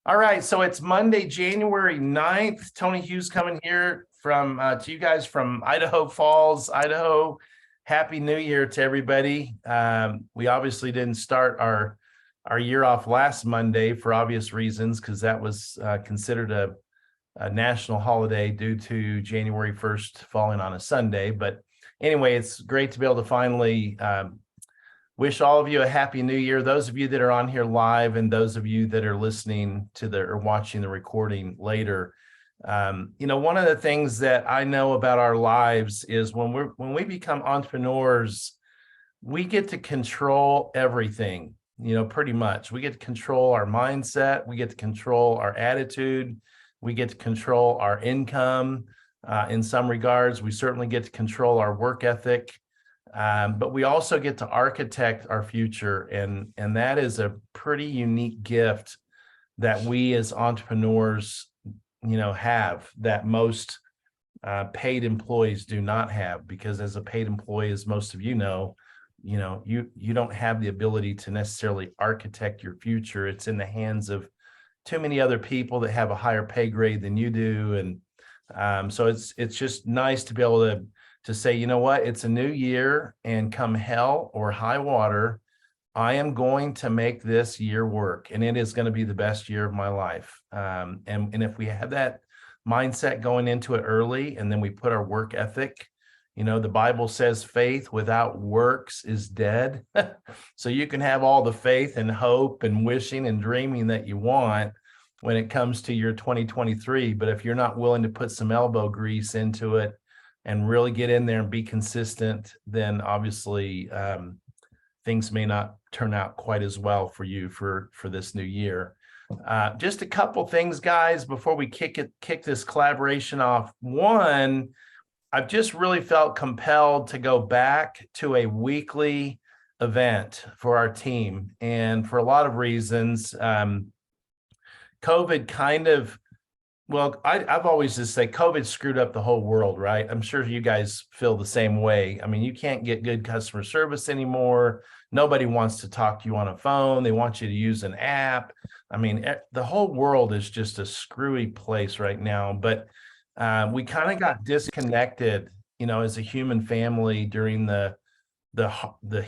All right, so it's Monday, January 9th. Tony Hughes coming here from to you guys from Idaho Falls, Idaho. Happy New Year to everybody. We obviously didn't start our year off last Monday for obvious reasons, because that was considered a national holiday due to January 1st falling on a Sunday. But anyway, it's great to be able to finally wish all of you a happy new year. Those of you that are on here live and those of you that are listening to or watching the recording later. One of the things that I know about our lives is when we become entrepreneurs, we get to control everything, pretty much. We get to control our mindset. We get to control our attitude. We get to control our income. In some regards, we certainly get to control our work ethic. But we also get to architect our future, and that is a pretty unique gift that we as entrepreneurs, have, that most paid employees do not have. Because as a paid employee, as most of you know, you don't have the ability to necessarily architect your future. It's in the hands of too many other people that have a higher pay grade than you do, and so it's just nice to be able to say, you know what, it's a new year, and come hell or high water, I am going to make this year work, and it is going to be the best year of my life. And if we have that mindset going into it early, and then we put our work ethic, the Bible says faith without works is dead. So you can have all the faith and hope and wishing and dreaming that you want when it comes to your 2023. But if you're not willing to put some elbow grease into it and really get in there and be consistent, then obviously things may not turn out quite as well for you for this new year. Just a couple things, guys, before we kick this collaboration off. One, I've just really felt compelled to go back to a weekly event for our team, and for a lot of reasons. COVID kind of, I've always just say COVID screwed up the whole world, right? I'm sure you guys feel the same way. I mean, you can't get good customer service anymore. Nobody wants to talk to you on a phone. They want you to use an app. I mean, the whole world is just a screwy place right now. But we kind of got disconnected, as a human family during the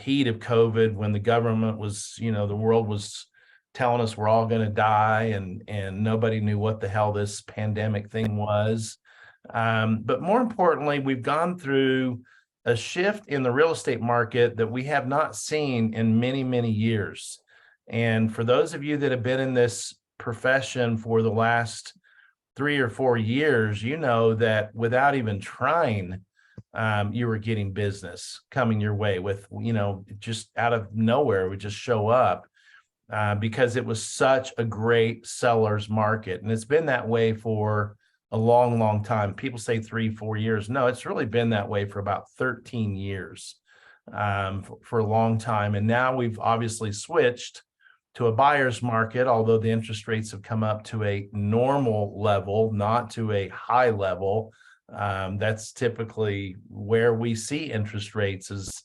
heat of COVID, when the government was, the world was telling us we're all going to die, and nobody knew what the hell this pandemic thing was. But more importantly, we've gone through a shift in the real estate market that we have not seen in many, many years. And for those of you that have been in this profession for the last 3 or 4 years, you know that without even trying, you were getting business coming your way with, just out of nowhere, it would just show up. Because it was such a great seller's market. And it's been that way for a long, long time. People say 3-4 years. No, it's really been that way for about 13 years, for a long time. And now we've obviously switched to a buyer's market, although the interest rates have come up to a normal level, not to a high level. That's typically where we see interest rates is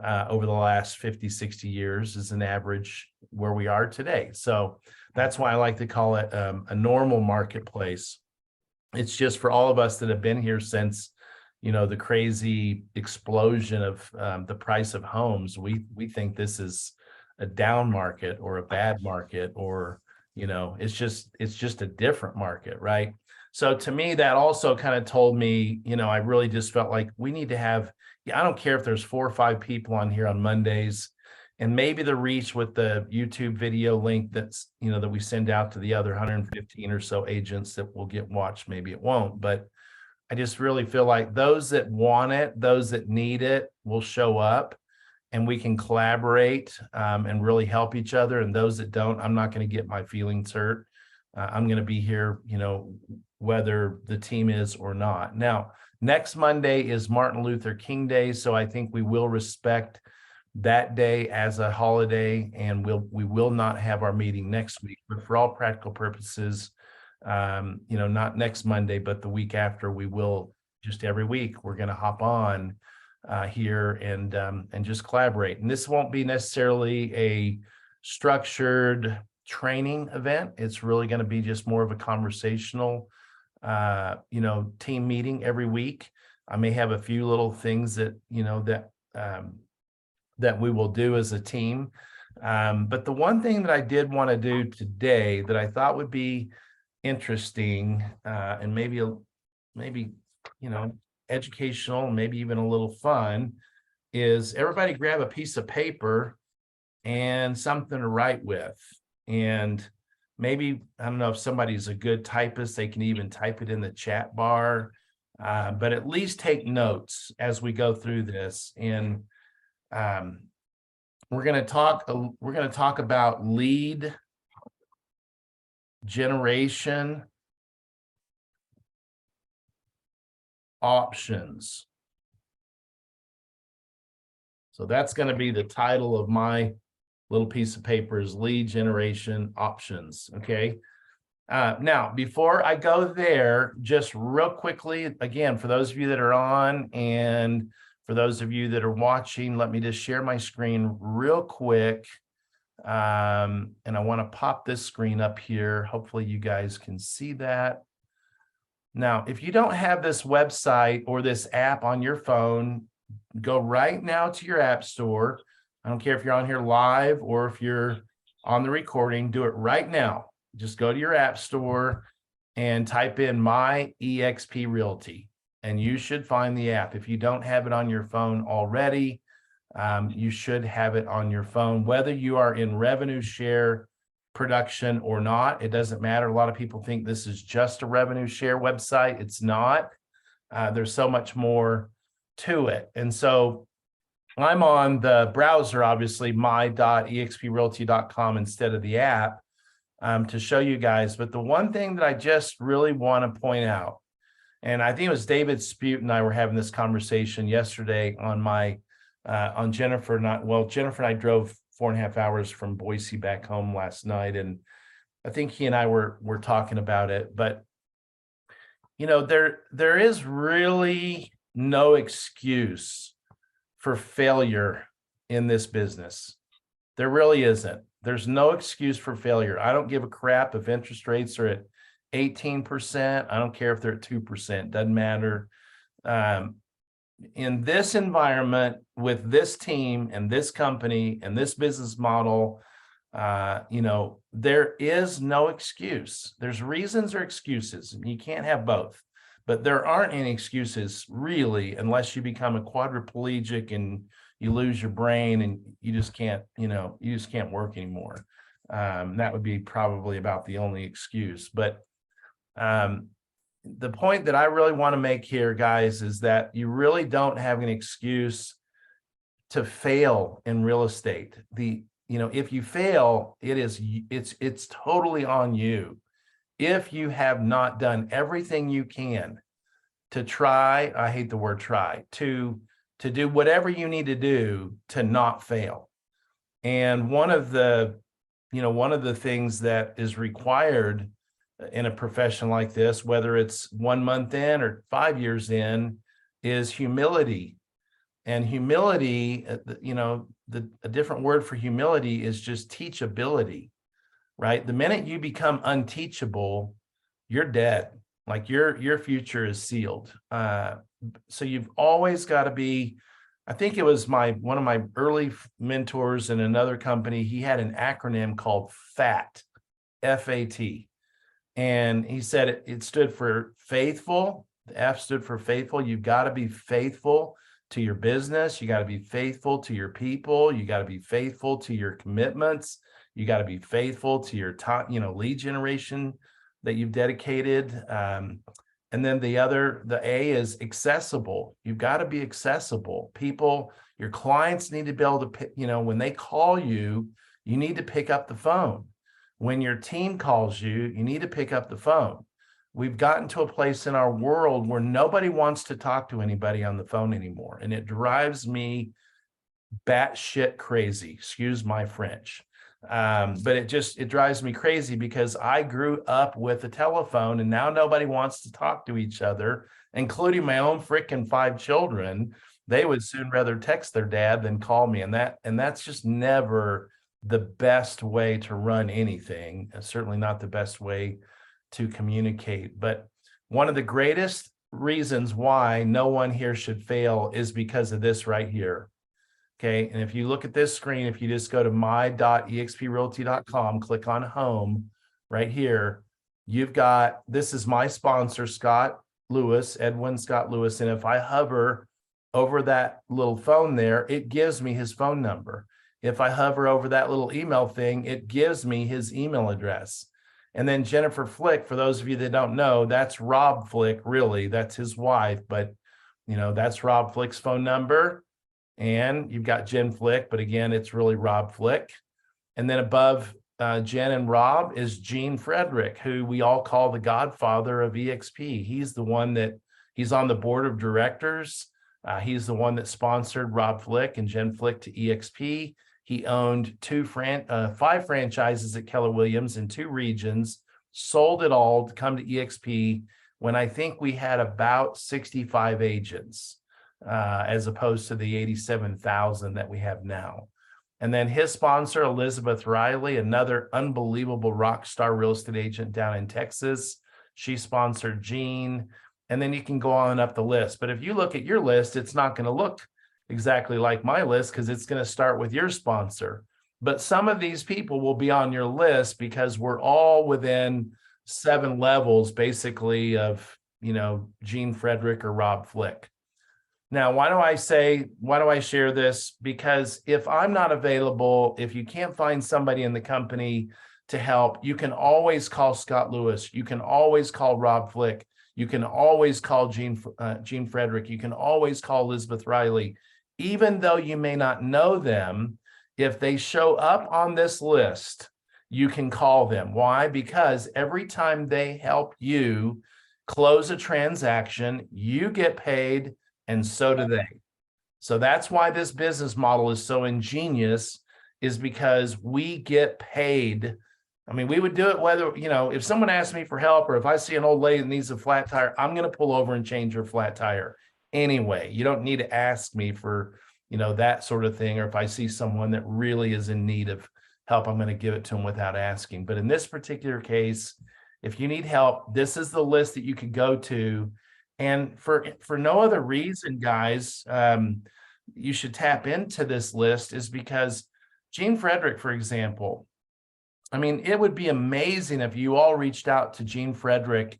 over the last 50-60 years is an average where we are today. So that's why I like to call it a normal marketplace. It's just for all of us that have been here since, the crazy explosion of the price of homes. We think this is a down market or a bad market, or, it's just a different market, right? So to me, that also kind of told me, I really just felt like we need to have, I don't care if there's 4 or 5 people on here on Mondays, and maybe the reach with the YouTube video link that's, that we send out to the other 115 or so agents that will get watched, maybe it won't. But I just really feel like those that want it, those that need it will show up, and we can collaborate and really help each other. And those that don't, I'm not going to get my feelings hurt. I'm going to be here, whether the team is or not. Now, next Monday is Martin Luther King Day, so I think we will respect that day as a holiday, and we will not have our meeting next week. But for all practical purposes, not next Monday, but the week after, we will, just every week, we're going to hop on here and just collaborate. And this won't be necessarily a structured training event. It's really going to be just more of a conversational, team meeting every week. I may have a few little things that, that we will do as a team. But the one thing that I did want to do today that I thought would be interesting, and maybe, educational, maybe even a little fun, is everybody grab a piece of paper and something to write with. And maybe, I don't know if somebody's a good typist, they can even type it in the chat bar, but at least take notes as we go through this. And we're going to talk about lead generation options. So that's going to be the title of my little piece of paper, is lead generation options. Okay. Now, before I go there, just real quickly, again, for those of you that are on and for those of you that are watching, let me just share my screen real quick. And I want to pop this screen up here. Hopefully you guys can see that. Now, if you don't have this website or this app on your phone, go right now to your app store. I don't care if you're on here live or if you're on the recording, do it right now. Just go to your app store and type in My eXp Realty, and you should find the app. If you don't have it on your phone already, you should have it on your phone, whether you are in revenue share production or not. It doesn't matter. A lot of people think this is just a revenue share website. It's not. There's so much more to it. And so I'm on the browser, obviously, my.exprealty.com instead of the app, to show you guys. But the one thing that I just really want to point out, and I think it was David Spute and I were having this conversation yesterday on on Jennifer and I, well, Jennifer and I drove 4.5 hours from Boise back home last night. And I think he and I were talking about it, but there is really no excuse for failure in this business. There really isn't. There's no excuse for failure. I don't give a crap if interest rates are at 18%. I don't care if they're at 2%. Doesn't matter. In this environment, with this team and this company and this business model, there is no excuse. There's reasons or excuses. You can't have both, but there aren't any excuses really, unless you become a quadriplegic and you lose your brain and you just can't work anymore. That would be probably about the only excuse. But the point that I really want to make here, guys, is that you really don't have an excuse to fail in real estate. If you fail, it's totally on you. If you have not done everything you can to try, I hate the word try, to do whatever you need to do to not fail. And one of the things that is required in a profession like this, whether it's 1 month in or 5 years in, is humility. And humility, a different word for humility is just teachability, right? The minute you become unteachable, you're dead. Like your future is sealed. So you've always got to be, I think it was one of my early mentors in another company, he had an acronym called FAT, F-A-T. And he said it stood for faithful. The F stood for faithful. You've got to be faithful to your business. You got to be faithful to your people. You got to be faithful to your commitments. You got to be faithful to your lead generation that you've dedicated. And then the A is accessible. You've got to be accessible. Your clients need to be able to, when they call you, you need to pick up the phone. When your team calls you, you need to pick up the phone. We've gotten to a place in our world where nobody wants to talk to anybody on the phone anymore. And it drives me batshit crazy. Excuse my French. But it drives me crazy because I grew up with a telephone and now nobody wants to talk to each other, including my own freaking 5 children. They would soon rather text their dad than call me. And that's just never the best way to run anything, and certainly not the best way to communicate. But one of the greatest reasons why no one here should fail is because of this right here. Okay. And if you look at this screen, if you just go to my.exprealty.com, click on home right here, you've got, this is my sponsor, Scott Lewis, Edwin Scott Lewis. And if I hover over that little phone there, it gives me his phone number. If I hover over that little email thing, it gives me his email address. And then Jennifer Flick, for those of you that don't know, that's Rob Flick, really, that's his wife, but that's Rob Flick's phone number. And you've got Jen Flick, but again, it's really Rob Flick. And then above Jen and Rob is Gene Frederick, who we all call the godfather of EXP. He's the one he's on the board of directors. He's the one that sponsored Rob Flick and Jen Flick to EXP. He owned 5 franchises at Keller Williams in 2 regions, sold it all to come to EXP when I think we had about 65 agents, as opposed to the 87,000 that we have now. And then his sponsor, Elizabeth Riley, another unbelievable rock star real estate agent down in Texas. She sponsored Gene. And then you can go on up the list. But if you look at your list, it's not going to look exactly like my list because it's going to start with your sponsor. But some of these people will be on your list because we're all within 7 levels, basically, of, Gene Frederick or Rob Flick. Now, why do I share this? Because if I'm not available, if you can't find somebody in the company to help, you can always call Scott Lewis. You can always call Rob Flick. You can always call Gene Frederick. You can always call Elizabeth Riley. Even though you may not know them, if they show up on this list, you can call them. Why? Because every time they help you close a transaction, you get paid, and so do they. So that's why this business model is so ingenious, is because we get paid. I mean, we would do it whether, if someone asks me for help, or if I see an old lady that needs a flat tire, I'm going to pull over and change her flat tire anyway. You don't need to ask me for, that sort of thing. Or if I see someone that really is in need of help, I'm going to give it to them without asking. But in this particular case, if you need help, this is the list that you could go to. And for no other reason, guys, you should tap into this list is because Gene Frederick, for example, I mean, it would be amazing if you all reached out to Gene Frederick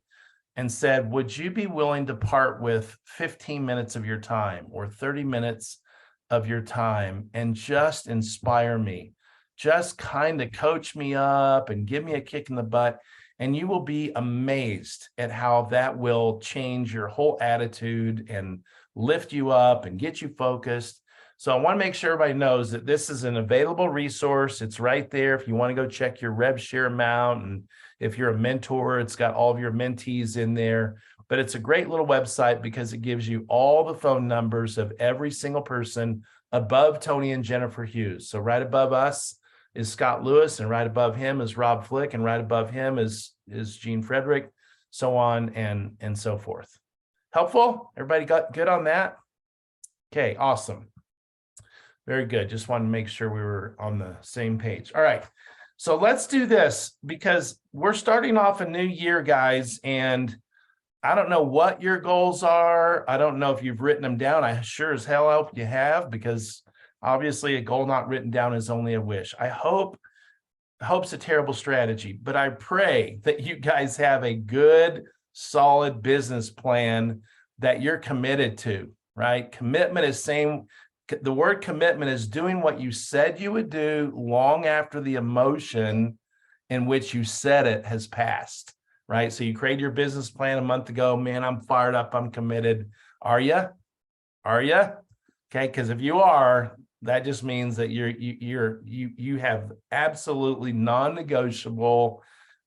and said, would you be willing to part with 15 minutes of your time or 30 minutes of your time and just inspire me, just kind of coach me up and give me a kick in the butt? And you will be amazed at how that will change your whole attitude and lift you up and get you focused. So I want to make sure everybody knows that this is an available resource. It's right there if you want to go check your rev share amount. And if you're a mentor, it's got all of your mentees in there. But it's a great little website because it gives you all the phone numbers of every single person above Tony and Jennifer Hughes. So right above us is Scott Lewis, and right above him is Rob Flick, and right above him is Gene Frederick, so on and so forth. Helpful? Everybody got good on that? Okay, awesome. Very good. Just wanted to make sure we were on the same page. All right. So let's do this because we're starting off a new year, guys, and I don't know what your goals are. I don't know if you've written them down. I sure as hell hope you have, because obviously a goal not written down is only a wish. Hope's a terrible strategy, but I pray that you guys have a good, solid business plan that you're committed to, right? Commitment is the word commitment is doing what you said you would do long after the emotion in which you said it has passed, right? So you created your business plan a month ago. Man, I'm fired up. I'm committed. Are you? Okay. Because if you are, that just means that you have absolutely non-negotiable,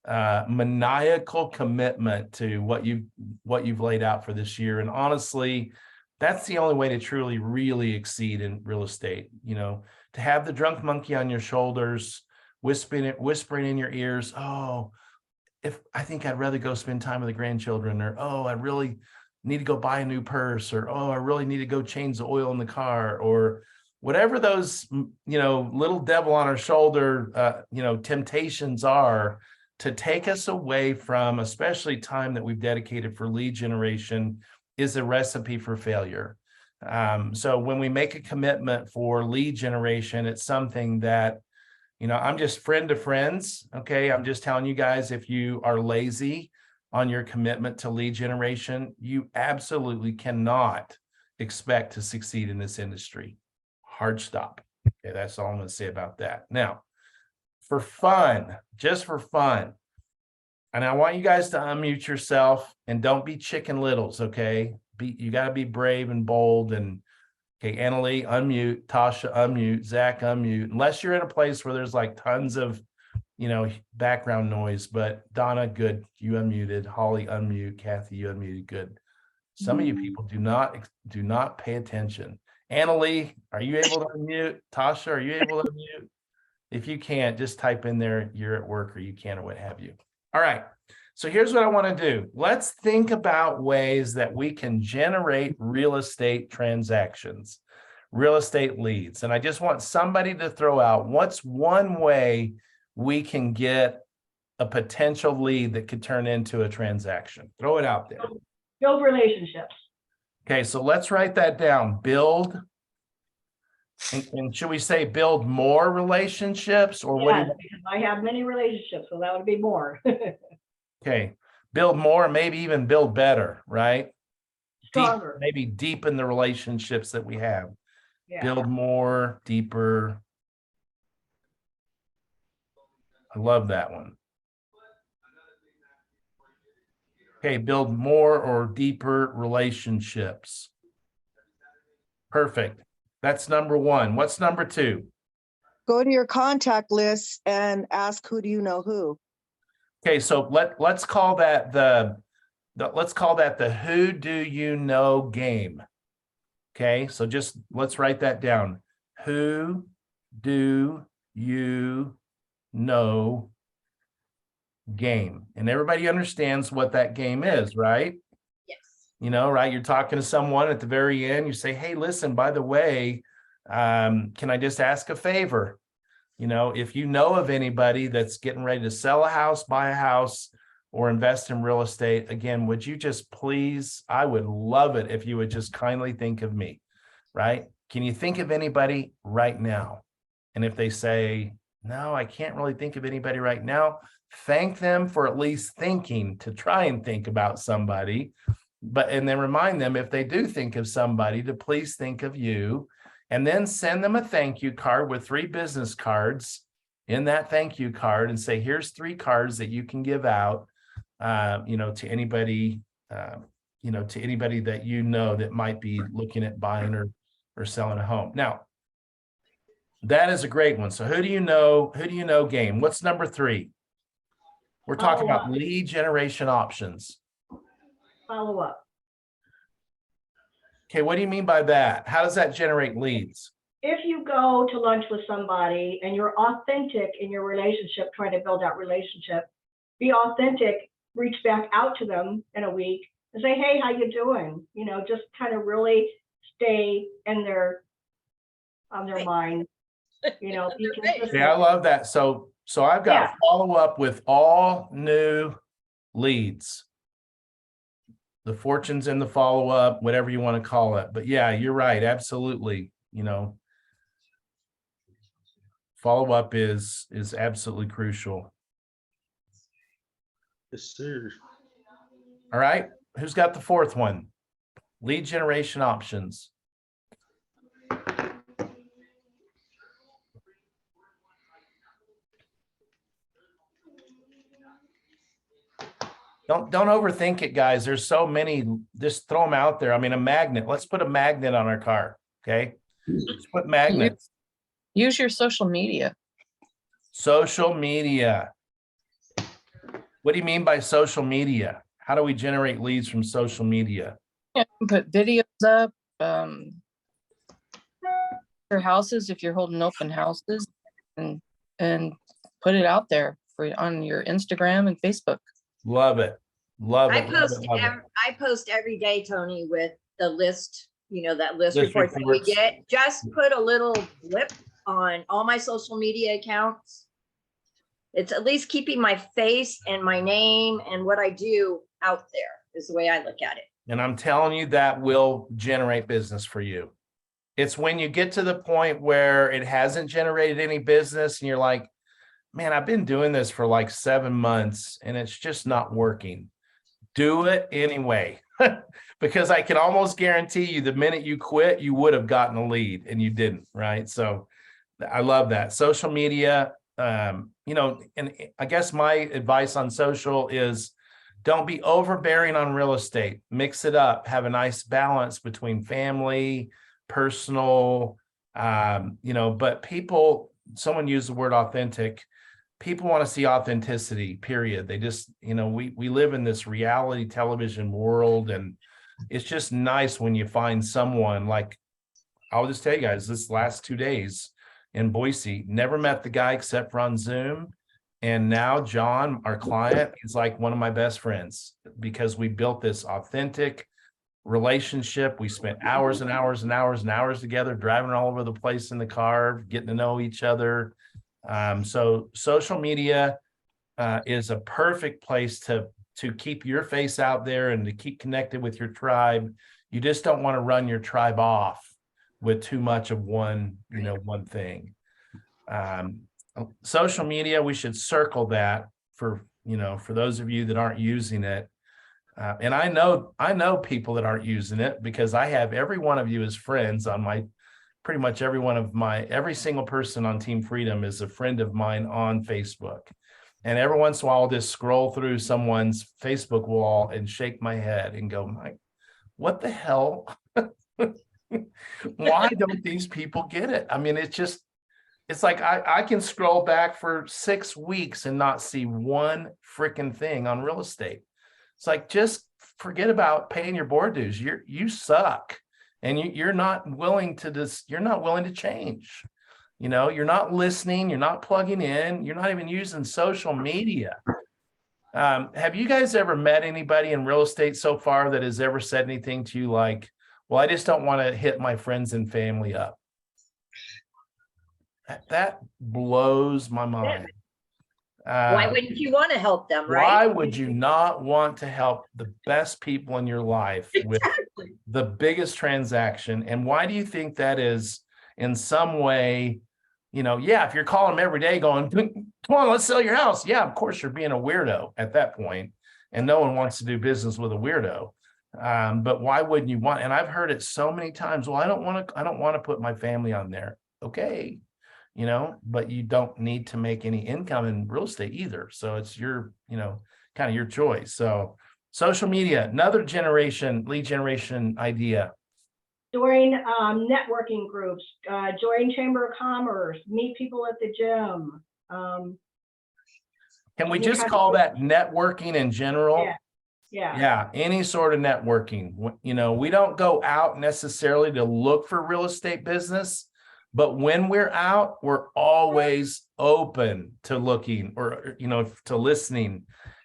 maniacal commitment to what you've laid out for this year. And honestly, that's the only way to truly, really exceed in real estate. To have the drunk monkey on your shoulders, whispering in your ears, oh, I think I'd rather go spend time with the grandchildren, or, oh, I really need to go buy a new purse, or, oh, I really need to go change the oil in the car, or, whatever those, little devil on our shoulder, temptations are to take us away from, especially time that we've dedicated for lead generation, is a recipe for failure. So when we make a commitment for lead generation, it's something that, I'm just friend to friends. Okay. I'm just telling you guys, if you are lazy on your commitment to lead generation, you absolutely cannot expect to succeed in this industry. Hard stop. Okay. That's all I'm going to say about that. Now, for fun, just for fun, and I want you guys to unmute yourself and don't be chicken littles. Okay. You got to be brave and bold. And okay, Annalie, unmute. Tasha, unmute. Zach, unmute. Unless you're in a place where there's like tons of, background noise. But Donna, good. You unmuted. Holly, unmute. Kathy, you unmuted. Good. Some of you people do not pay attention. Annalie, are you able to unmute? Tasha, are you able to unmute? If you can't, just type in there you're at work or you can or what have you. All right. So here's what I want to do. Let's think about ways that we can generate real estate transactions, real estate leads. And I just want somebody to throw out what's one way we can get a potential lead that could turn into a transaction. Throw it out there. Build relationships. Okay, so let's write that down. Build. And should we say build more relationships or what? Yes, because I have many relationships, so that would be more. Okay, build more, maybe even build better, right? Stronger. Maybe deepen the relationships that we have. Yeah. Build more, deeper. I love that one. Okay, build more or deeper relationships. Perfect. That's number one. What's number two? Go to your contact list and ask who do you know who. Okay, so let's call that let's call that the who do you know game. Okay, so just let's write that down. Who do you know game? And everybody understands what that game is, right? Yes. Right? You're talking to someone at the very end, you say, hey, listen, by the way, can I just ask a favor? If you know of anybody that's getting ready to sell a house, buy a house, or invest in real estate, again, would you just please, I would love it if you would just kindly think of me, right? Can you think of anybody right now? And if they say, no, I can't really think of anybody right now, thank them for at least thinking to try and think about somebody. And then remind them, if they do think of somebody, to please think of you. And then send them a thank you card with 3 business cards in that thank you card and say, here's 3 cards that you can give out, to anybody, to anybody that that might be looking at buying or selling a home. Now, that is a great one. So who do you know game? What's number 3? We're talking about lead generation options. Follow up. Okay, what do you mean by that? How does that generate leads? If you go to lunch with somebody and you're authentic in your relationship, trying to build that relationship, be authentic, reach back out to them in a week and say, hey, how you doing? Just kind of really stay on their mind, be consistent. Yeah, I love that. So I've got follow up with all new leads. The fortunes in the follow up, whatever you want to call it. But yeah, you're right. Absolutely. Follow up is absolutely crucial. Yes, sir. All right. Who's got the 4th one? Lead generation options. Don't overthink it, guys. There's so many, just throw them out there. I mean, a magnet. Let's put a magnet on our car. Okay. Let's put magnets. Use your social media. Social media. What do you mean by social media? How do we generate leads from social media? Yeah, put videos up, your houses, if you're holding open houses, and put it out there on your Instagram and Facebook. Love it. Love it. I post every day, Tony, with the list you know, that list List reports that reports. we get, just put a little blip on all my social media accounts. It's at least keeping my face and my name and what I do out there is the way I look at it. And I'm telling you, that will generate business for you. It's when you get to the point where it hasn't generated any business and you're like, man, I've been doing this for like 7 months and it's just not working. Do it anyway, because I can almost guarantee you the minute you quit, you would have gotten a lead and you didn't, right? So I love that. Social media, you know, and I guess my advice on social is don't be overbearing on real estate. Mix it up, have a nice balance between family, personal, you know, but people, someone used the word authentic. People want to see authenticity, period. They just, you know, we live in this reality television world, and it's just nice when you find someone like, I'll just tell you guys, this last 2 days in Boise, never met the guy except for on Zoom. And now John, our client, is like one of my best friends because we built this authentic relationship. We spent hours and hours and hours and hours together, driving all over the place in the car, getting to know each other. So social media is a perfect place to keep your face out there and to keep connected with your tribe. You just don't want to run your tribe off with too much of one, you know, one thing. Social media, we should circle that for, you know, for those of you that aren't using it. And I know people that aren't using it because I have every one of you as friends on my, pretty much every single person on Team Freedom is a friend of mine on Facebook. And every once in a while, I'll just scroll through someone's Facebook wall and shake my head and go, Mike, what the hell? Why don't these people get it? I mean, it's like I can scroll back for 6 weeks and not see one freaking thing on real estate. It's like, just forget about paying your board dues. You suck. And you're not willing to change. You know, you're not listening, you're not plugging in, you're not even using social media. Have you guys ever met anybody in real estate so far that has ever said anything to you like, well, I just don't want to hit my friends and family up? That blows my mind. Why wouldn't you want to help them, Why right? would you not want to help the best people in your life with Exactly. the biggest transaction? And why do you think that is in some way? You know, yeah, if you're calling them every day going, come on, let's sell your house. Yeah, of course, you're being a weirdo at that point, and no one wants to do business with a weirdo. But why wouldn't you want? And I've heard it so many times. Well, I don't want to put my family on there. Okay. You know, but you don't need to make any income in real estate either. So it's your, you know, kind of your choice. So social media, another lead generation idea. Join networking groups, join Chamber of Commerce, meet people at the gym. Can we You just have call to- that networking in general? Yeah. Yeah, any sort of networking. You know, we don't go out necessarily to look for real estate business, but when we're out, we're always open to looking or, you know, to listening.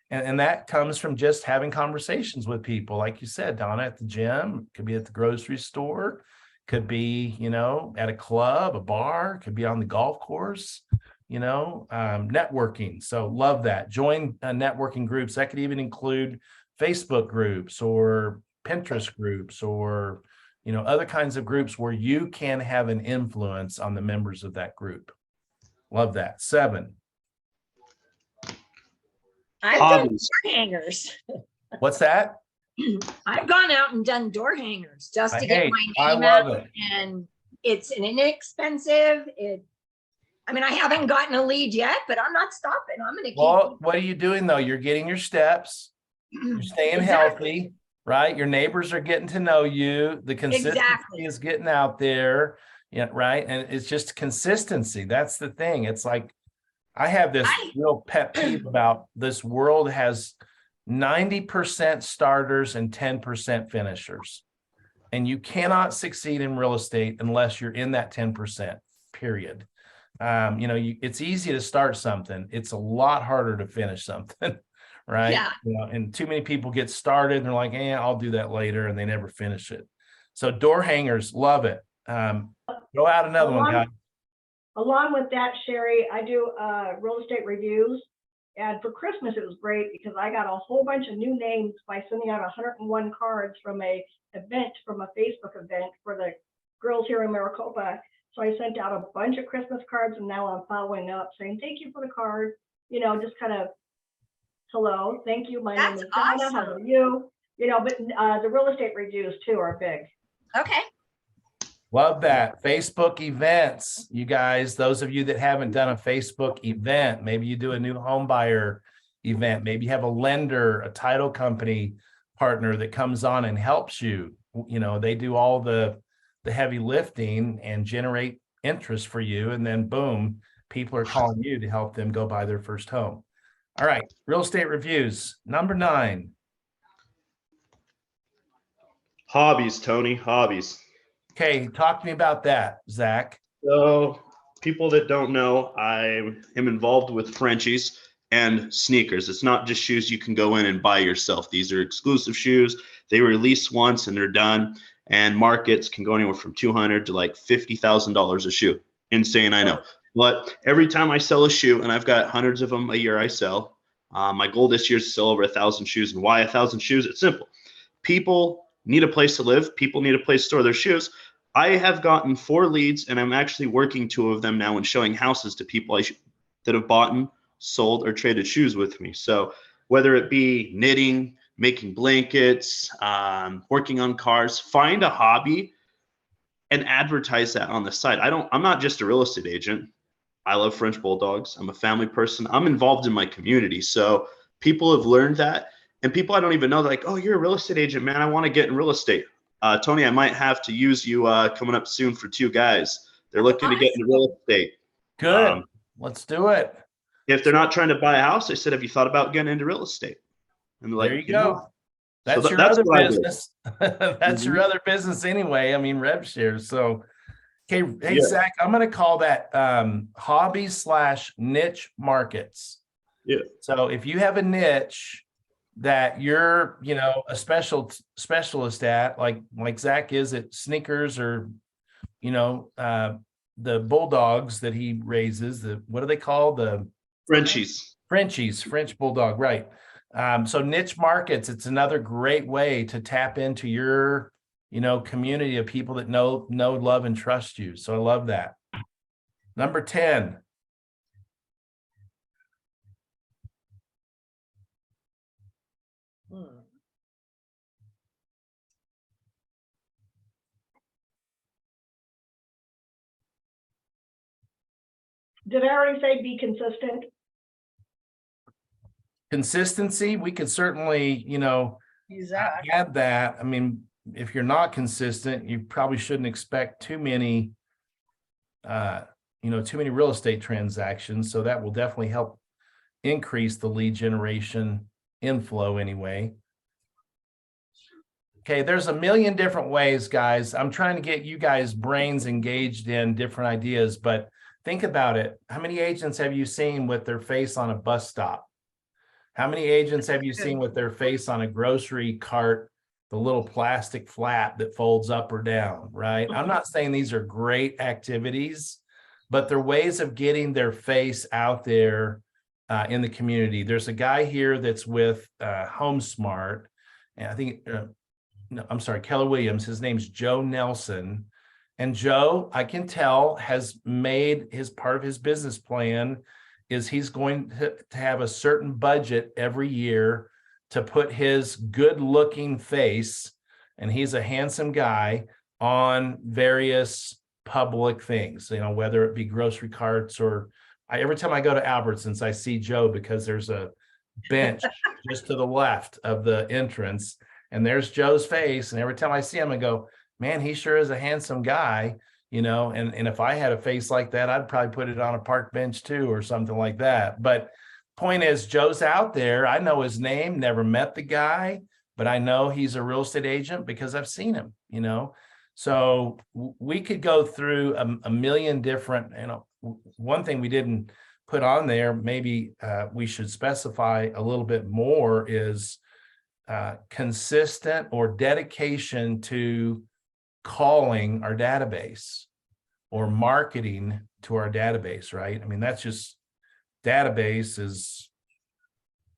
And that comes from just having conversations with people. Like you said, Donna, at the gym, could be at the grocery store, could be, you know, at a club, a bar, could be on the golf course, you know, networking. So love that. Join networking groups. That could even include Facebook groups or Pinterest groups or, you know, other kinds of groups where you can have an influence on the members of that group. Love that. 7. I've done Hobbies. door hangers. What's that? I've gone out and done door hangers just to get my I name love out, it. and it's an inexpensive. I mean, I haven't gotten a lead yet, but I'm not stopping. I'm going to keep. Well, what are you doing though? You're getting your steps. You're staying healthy, right? Your neighbors are getting to know you. The consistency Exactly. is getting out there. Yeah, right. And it's just consistency. That's the thing. It's like I have this real pet peeve about this world has 90% starters and 10% finishers. And you cannot succeed in real estate unless you're in that 10%, period. You know, it's easy to start something. It's a lot harder to finish something. Right. Yeah. You know, and too many people get started and they're like, I'll do that later. And they never finish it. So door hangers, love it. Throw out another one, guys. Along with that, Sherry, I do real estate reviews. And for Christmas, it was great because I got a whole bunch of new names by sending out 101 cards from a Facebook event for the girls here in Maricopa. So I sent out a bunch of Christmas cards, and now I'm following up saying, thank you for the card. You know, just kind of, hello, thank you. My name That's is Donna. How awesome. are you? You know, but the real estate reviews too are big. Okay. Love that. Facebook events, you guys, those of you that haven't done a Facebook event, maybe you do a new home buyer event, maybe you have a lender, a title company partner that comes on and helps you. You know, they do all the heavy lifting and generate interest for you. And then boom, people are calling you to help them go buy their first home. All right, real estate reviews. Number 9. Hobbies, Tony, hobbies. Okay, talk to me about that, Zach. So, people that don't know, I am involved with Frenchies and sneakers. It's not just shoes you can go in and buy yourself. These are exclusive shoes. They release once and they're done. And markets can go anywhere from $200 to like $50,000 a shoe. Insane, I know. But every time I sell a shoe, and I've got hundreds of them a year I sell, my goal this year is to sell over 1,000 shoes. And why 1,000 shoes? It's simple. People need a place to live. People need a place to store their shoes. I have gotten 4 leads, and I'm actually working 2 of them now and showing houses to people that have bought, sold, or traded shoes with me. So whether it be knitting, making blankets, working on cars, find a hobby and advertise that on the site. I'm not just a real estate agent. I love French Bulldogs. I'm a family person. I'm involved in my community. So people have learned that. And people I don't even know, they're like, oh, you're a real estate agent, man. I want to get in real estate. Tony, I might have to use you coming up soon for 2 guys. They're looking to get into real estate. Good. Let's do it. If they're not trying to buy a house, I said, have you thought about getting into real estate? And they're like, There you go. That's So your that's other what I do. business. That's your Mhm. other business anyway. I mean, rev shares. So, okay, hey, Yeah. Zach, I'm going to call that hobby/niche markets. Yeah. So if you have a niche that you're, you know, a specialist at, like Zach is at sneakers, or, you know, the bulldogs that he raises, what do they call the Frenchies. Frenchies, French bulldog, right? So niche markets, it's another great way to tap into your, you know, community of people that know, love, and trust you. So I love that. Number 10. Did I already say be consistent? Consistency, we could certainly, you know, add that. I mean, if you're not consistent, you probably shouldn't expect too many, too many real estate transactions. So that will definitely help increase the lead generation inflow anyway. Okay, there's a million different ways, guys. I'm trying to get you guys' brains engaged in different ideas, but think about it. How many agents have you seen with their face on a bus stop? How many agents have you seen with their face on a grocery cart, the little plastic flap that folds up or down, right? I'm not saying these are great activities, but they're ways of getting their face out there in the community. There's a guy here that's with HomeSmart, and I think, I'm sorry, Keller Williams. His name's Joe Nelson. And Joe, I can tell, has made his part of his business plan is he's going to have a certain budget every year to put his good looking face, and he's a handsome guy, on various public things, you know, whether it be grocery carts or every time I go to Albertsons, I see Joe because there's a bench just to the left of the entrance, and there's Joe's face. And every time I see him, I go, man, he sure is a handsome guy. You know, and if I had a face like that, I'd probably put it on a park bench too, or something like that. But point is, Joe's out there. I know his name, never met the guy, but I know he's a real estate agent because I've seen him, you know. So we could go through a million different, you know, one thing we didn't put on there, maybe we should specify a little bit more, is consistent or dedication to calling our database or marketing to our database, right? I mean, that's just, database is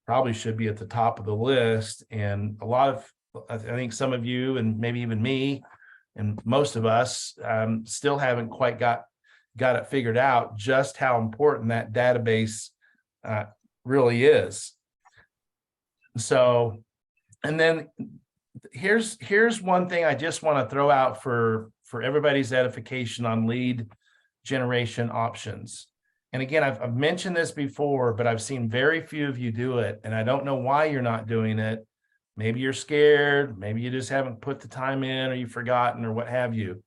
probably should be at the top of the list. And a lot of, I think some of you and maybe even me and most of us still haven't quite got it figured out just how important that database really is. So, and then here's one thing I just want to throw out for everybody's edification on lead generation options. And again, I've mentioned this before, but I've seen very few of you do it, and I don't know why you're not doing it. Maybe you're scared, maybe you just haven't put the time in, or you've forgotten, or what have you.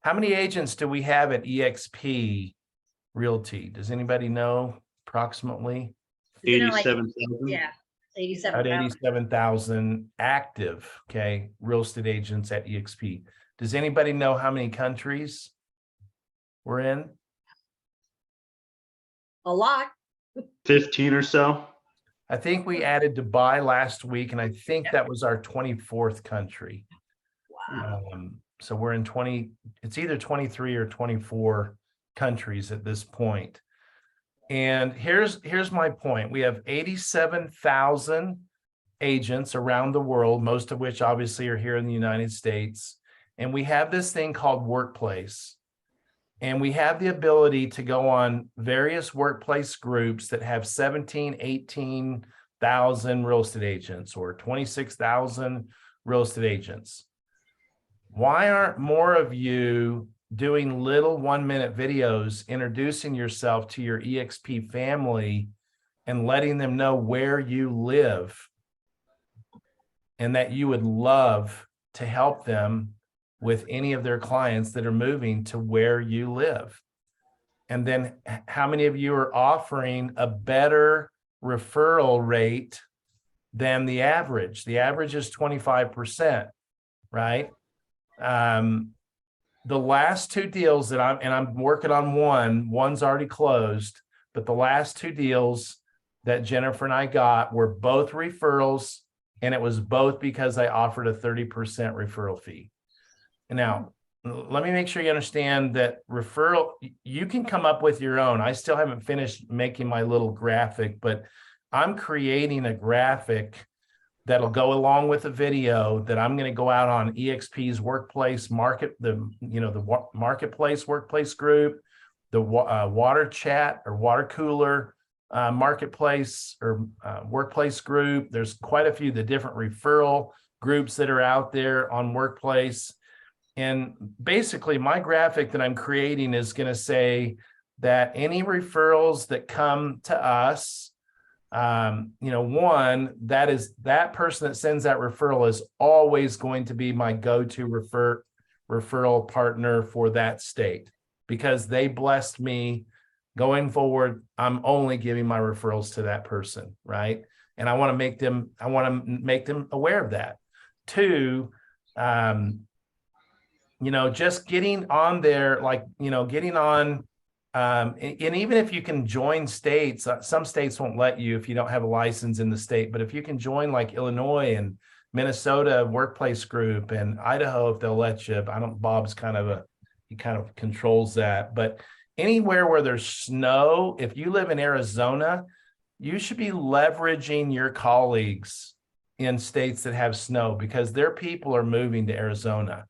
How many agents do we have at eXp Realty? Does anybody know approximately? Isn't it like- 87,000. Yeah, About 87,000. 87,000 active, okay, real estate agents at eXp. Does anybody know how many countries we're in? A lot. 15 or so. I think we added Dubai last week, and I think that was our 24th country. Wow. So we're in 20, it's either 23 or 24 countries at this point. And here's my point. We have 87,000 agents around the world, most of which obviously are here in the United States. And we have this thing called Workplace. And we have the ability to go on various workplace groups that have 17, 18,000 real estate agents or 26,000 real estate agents. Why aren't more of you doing little 1-minute videos introducing yourself to your eXp family and letting them know where you live and that you would love to help them with any of their clients that are moving to where you live? And then how many of you are offering a better referral rate than the average? The average is 25%, right? The last two deals that I'm working on one's already closed, but the last two deals that Jennifer and I got were both referrals, and it was both because I offered a 30% referral fee. Now, let me make sure you understand that referral, you can come up with your own. I still haven't finished making my little graphic, but I'm creating a graphic that'll go along with a video that I'm going to go out on eXp's workplace market, the marketplace workplace group, the water chat or water cooler marketplace or workplace group. There's quite a few, the different referral groups that are out there on Workplace. And basically my graphic that I'm creating is going to say that any referrals that come to us, one, that person that sends that referral is always going to be my go-to referral partner for that state, because they blessed me. Going forward, I'm only giving my referrals to that person, right? And I want to make them aware of that. Two, just getting on there, getting on, and even if you can join states, some states won't let you if you don't have a license in the state, but if you can join like Illinois and Minnesota workplace group and Idaho, if they'll let you, Bob's he kind of controls that, but anywhere where there's snow, if you live in Arizona, you should be leveraging your colleagues in states that have snow, because their people are moving to Arizona.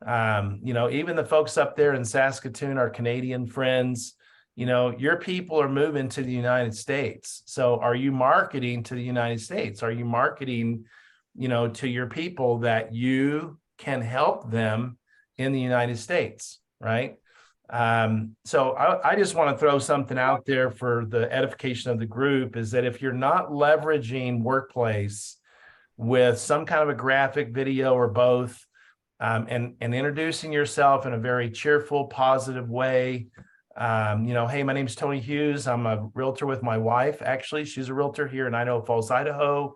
Even the folks up there in Saskatoon, our Canadian friends, your people are moving to the United States. So are you marketing to the United States? Are you marketing, to your people that you can help them in the United States, right? So I just want to throw something out there for the edification of the group, is that if you're not leveraging Workplace with some kind of a graphic video or both, and introducing yourself in a very cheerful, positive way. Hey, my name is Tony Hughes. I'm a realtor with my wife. Actually, she's a realtor here in Idaho Falls, Idaho.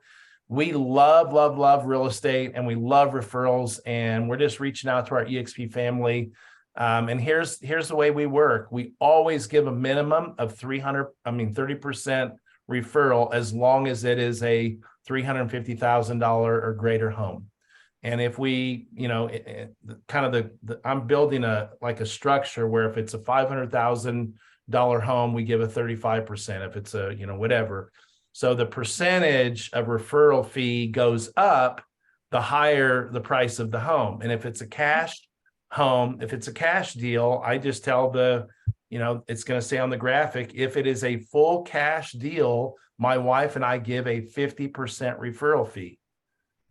We love, love, love real estate, and we love referrals. And we're just reaching out to our eXp family. And here's the way we work. We always give a minimum of 30% referral, as long as it is a $350,000 or greater home. And if we, kind of I'm building like a structure where if it's a $500,000 home, we give a 35%. If it's a, whatever. So the percentage of referral fee goes up, the higher the price of the home. And if it's a cash home, if it's a cash deal, I just tell it's going to say on the graphic, if it is a full cash deal, my wife and I give a 50% referral fee.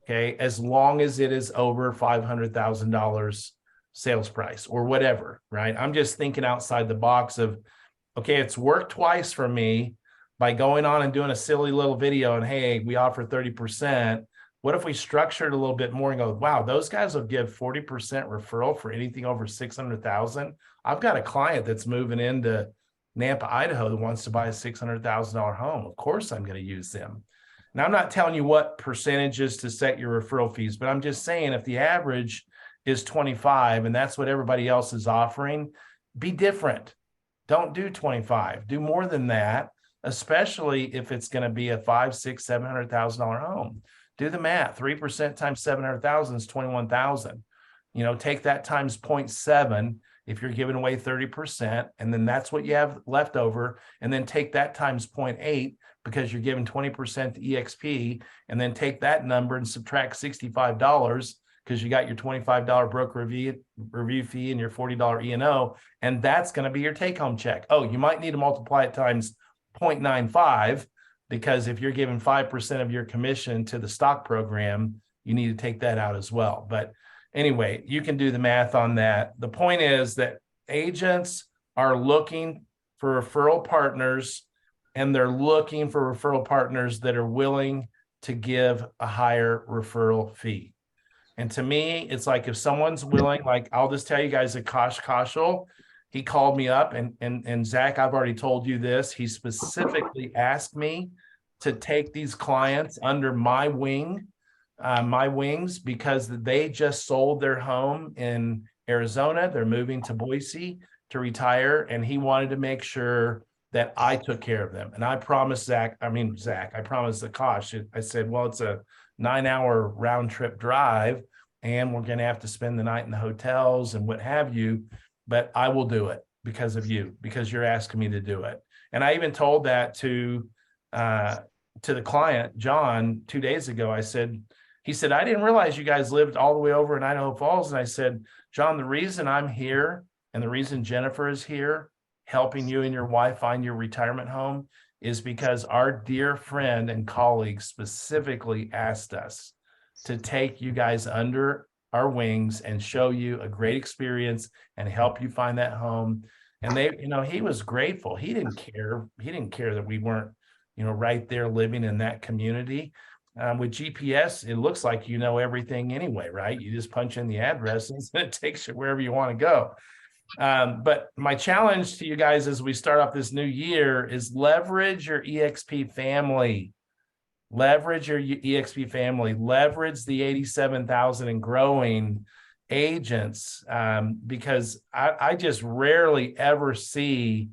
Okay, as long as it is over $500,000 sales price or whatever, right? I'm just thinking outside the box of, okay, it's worked twice for me by going on and doing a silly little video and, hey, we offer 30%. What if we structure it a little bit more and go, wow, those guys will give 40% referral for anything over 600,000. I've got a client that's moving into Nampa, Idaho that wants to buy a $600,000 home. Of course, I'm going to use them. Now, I'm not telling you what percentages to set your referral fees, but I'm just saying if the average is 25 and that's what everybody else is offering, be different. Don't do 25. Do more than that, especially if it's going to be a $500,000, $600,000, $700,000 home. Do the math. 3% times 700,000 is 21,000. Take that times 0.7 if you're giving away 30%, and then that's what you have left over. And then take that times 0.8 because you're giving 20% to EXP, and then take that number and subtract $65 because you got your $25 broker review fee and your $40 E&O, and that's going to be your take-home check. Oh, you might need to multiply it times 0.95 because if you're giving 5% of your commission to the stock program, you need to take that out as well. But anyway, you can do the math on that. The point is that agents are looking for referral partners, and they're looking for referral partners that are willing to give a higher referral fee. And to me, it's like if someone's willing, like I'll just tell you guys that Kosh Koshel, he called me up and Zach, I've already told you this. He specifically asked me to take these clients under my wings, because they just sold their home in Arizona. They're moving to Boise to retire. And he wanted to make sure that I took care of them. And I promised Zach, I promised the Kosh, I said, well, it's a 9-hour round trip drive and we're going to have to spend the night in the hotels and what have you, but I will do it because of you, because you're asking me to do it. And I even told that to the client, John, 2 days ago. He said, I didn't realize you guys lived all the way over in Idaho Falls. And I said, John, the reason I'm here and the reason Jennifer is here helping you and your wife find your retirement home is because our dear friend and colleague specifically asked us to take you guys under our wings and show you a great experience and help you find that home. And he was grateful. He didn't care. He didn't care that we weren't, right there living in that community. With GPS, it looks like you know everything anyway, right? You just punch in the addresses and it takes you wherever you want to go. But my challenge to you guys as we start off this new year is leverage your EXP family. Leverage your EXP family. Leverage the 87,000 and growing agents, because I just rarely ever see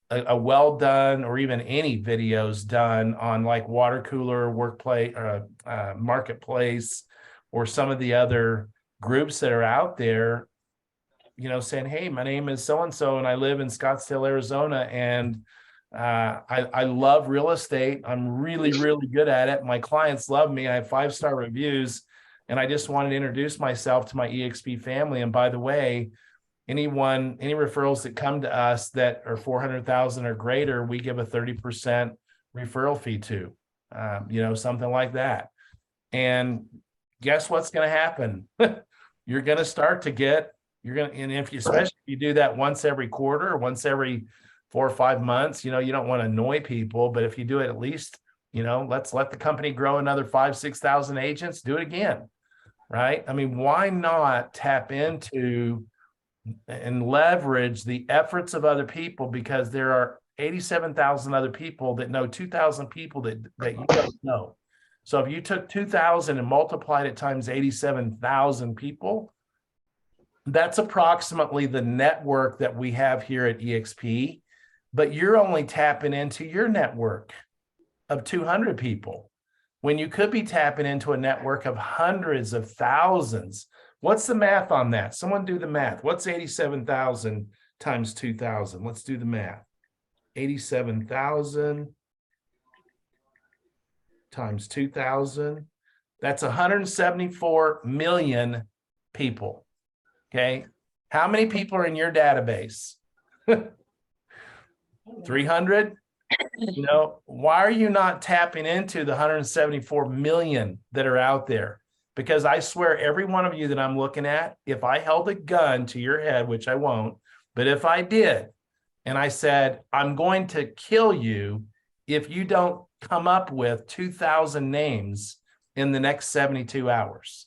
a well done or even any videos done on like Water Cooler, Workplace, Marketplace, or some of the other groups that are out there, saying, hey, my name is so-and-so and I live in Scottsdale, Arizona, and I love real estate. I'm really, really good at it. My clients love me. I have 5-star reviews, and I just wanted to introduce myself to my EXP family. And by the way, any referrals that come to us that are 400,000 or greater, we give a 30% referral fee to, something like that. And guess what's going to happen? You're going to start to get, and especially if you do that once every quarter or once every 4 or 5 months, you don't want to annoy people, but if you do it at least, let's let the company grow another 5,000-6,000 agents, do it again, right? I mean, why not tap into and leverage the efforts of other people, because there are 87,000 other people that know 2,000 people that you don't know. So if you took 2,000 and multiplied it times 87,000 people, that's approximately the network that we have here at EXP, but you're only tapping into your network of 200 people. when you could be tapping into a network of hundreds of thousands. What's the math on that? Someone do the math. What's 87,000 times 2,000? Let's do the math. 87,000 times 2,000. That's 174 million people. Okay. How many people are in your database? 300? You know, why are you not tapping into the 174 million that are out there? Because I swear every one of you that I'm looking at, if I held a gun to your head, which I won't, but if I did, and I said, I'm going to kill you if you don't come up with 2,000 names in the next 72 hours.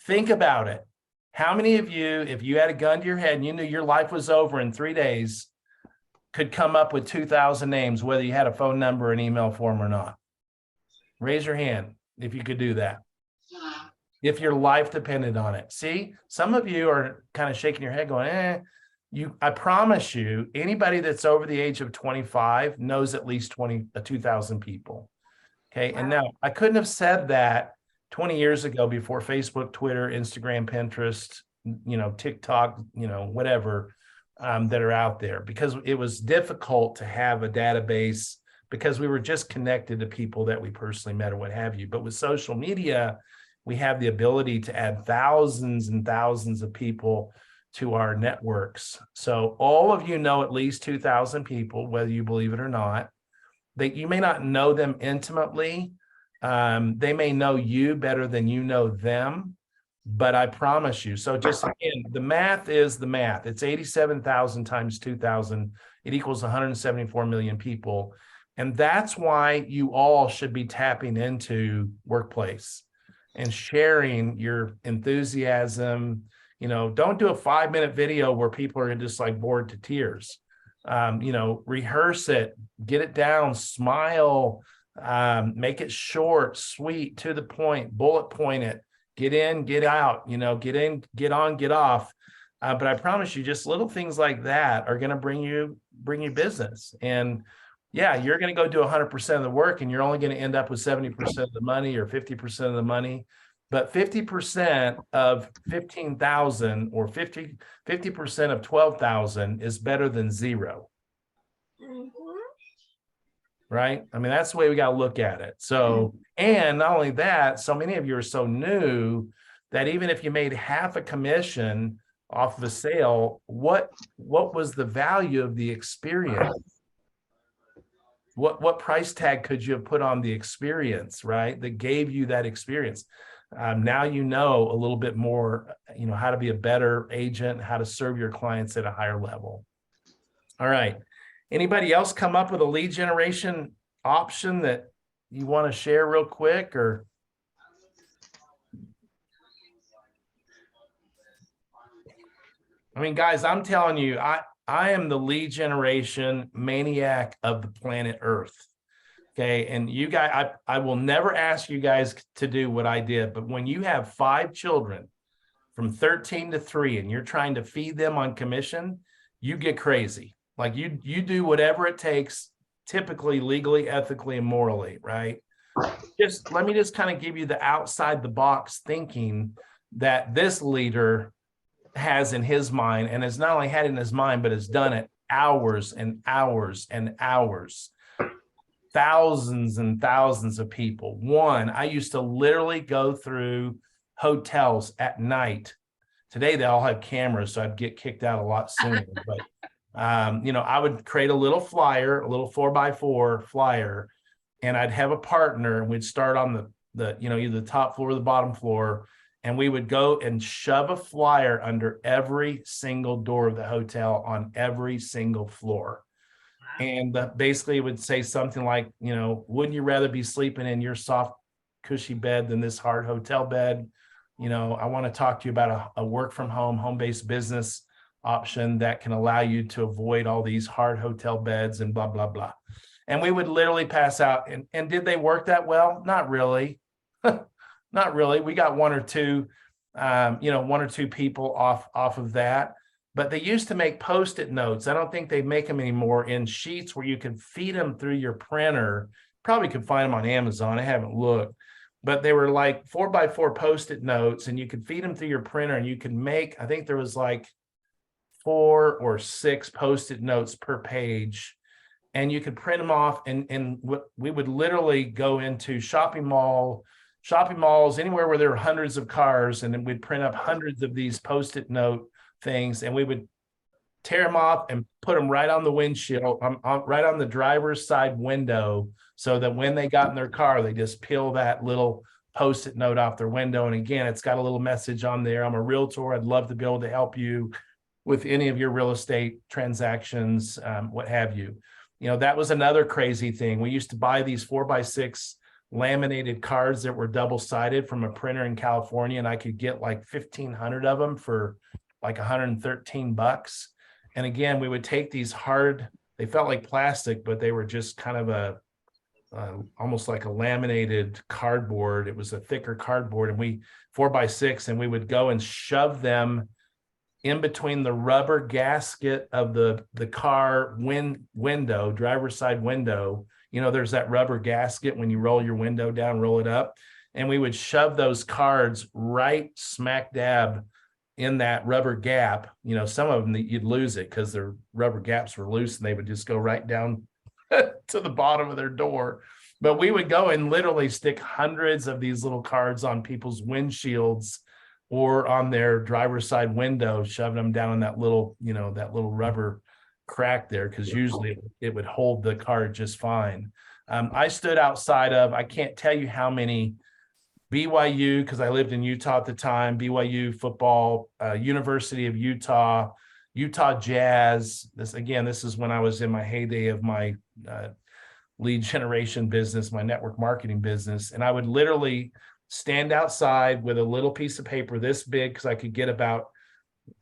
Think about it. How many of you, if you had a gun to your head and you knew your life was over in 3 days, could come up with 2,000 names, whether you had a phone number or an email form or not? Raise your hand if you could do that. If your life depended on it. See, some of you are kind of shaking your head going, I promise you, anybody that's over the age of 25 knows at least 2,000 people. Okay. And now I couldn't have said that 20 years ago before Facebook, Twitter, Instagram, Pinterest, TikTok, whatever, that are out there, because it was difficult to have a database because we were just connected to people that we personally met or what have you. But with social media, we have the ability to add thousands and thousands of people to our networks. So all of you know at least 2,000 people, whether you believe it or not. That you may not know them intimately. They may know you better than you know them, but I promise you. So just again, the math is the math. It's 87,000 times 2,000. It equals 174 million people. And that's why you all should be tapping into Workplace and sharing your enthusiasm. Don't do a 5-minute video where people are just like bored to tears. Rehearse it, get it down, smile, make it short, sweet, to the point, bullet point it, get in, get out, get in, get on, get off. But I promise you, just little things like that are going to bring you business. And yeah, you're going to go do 100% of the work and you're only going to end up with 70% of the money or 50% of the money. But 50% of 15,000 or 50% of 12,000 is better than zero. Right? I mean, that's the way we got to look at it. So, and not only that, so many of you are so new that even if you made half a commission off of a sale, what was the value of the experience? What price tag could you have put on the experience, right? That gave you that experience. Now you know a little bit more, how to be a better agent, how to serve your clients at a higher level. All right. Anybody else come up with a lead generation option that you want to share real quick? Or I mean, guys, I'm telling you, I am the lead generation maniac of the planet Earth. Okay. And you guys, I will never ask you guys to do what I did, but when you have 5 children from 13 to 3 and you're trying to feed them on commission, you get crazy. Like you do whatever it takes, typically legally, ethically, and morally, right? Let me just kind of give you the outside the box thinking that this leader has in his mind, and has not only had it in his mind, but has done it hours and hours and hours. Thousands and thousands of people. I used to literally go through hotels at night. Today, they all have cameras, so I'd get kicked out a lot sooner. But, I would create a little flyer, a little 4x4 flyer, and I'd have a partner, and we'd start on the either the top floor or the bottom floor, and we would go and shove a flyer under every single door of the hotel on every single floor. And basically it would say something like, wouldn't you rather be sleeping in your soft, cushy bed than this hard hotel bed? I want to talk to you about a work from home, home-based business option that can allow you to avoid all these hard hotel beds and blah, blah, blah. And we would literally pass out. And did they work that well? Not really. Not really. We got one or two people off of that. But they used to make Post-it notes. I don't think they make them anymore in sheets where you can feed them through your printer probably could find them on Amazon. I haven't looked, but they were like 4x4 Post-it notes, and you could feed them through your printer, and you could make, I think there was like 4 or 6 Post-it notes per page, and you could print them off. And we would literally go into shopping malls, anywhere where there were hundreds of cars, and then we'd print up hundreds of these Post-it note things, and we would tear them off and put them right on the windshield, right on the driver's side window, so that when they got in their car, they just peel that little Post-it note off their window. And again, it's got a little message on there. I'm a realtor. I'd love to be able to help you with any of your real estate transactions, what have you. You know, that was another crazy thing. We used to buy these 4x6 laminated cards that were double-sided from a printer in California, and I could get like 1,500 of them for like $113. And again, we would take these hard, they felt like plastic, but they were just kind of almost like a laminated cardboard. It was a thicker cardboard, and 4x6, and we would go and shove them in between the rubber gasket of the car window, driver's side window. You know, there's that rubber gasket when you roll your window down, roll it up. And we would shove those cards right smack dab in that rubber gap. You know, some of them you'd lose it because their rubber gaps were loose, and they would just go right down to the bottom of their door. But we would go and literally stick hundreds of these little cards on people's windshields or on their driver's side window, shoving them down in that little, you know, that little rubber crack there, because usually it would hold the card just fine. I stood outside of, I can't tell you how many BYU, because I lived in Utah at the time, BYU football, University of Utah, Utah Jazz. This is when I was in my heyday of my lead generation business, my network marketing business. And I would literally stand outside with a little piece of paper this big, because I could get about,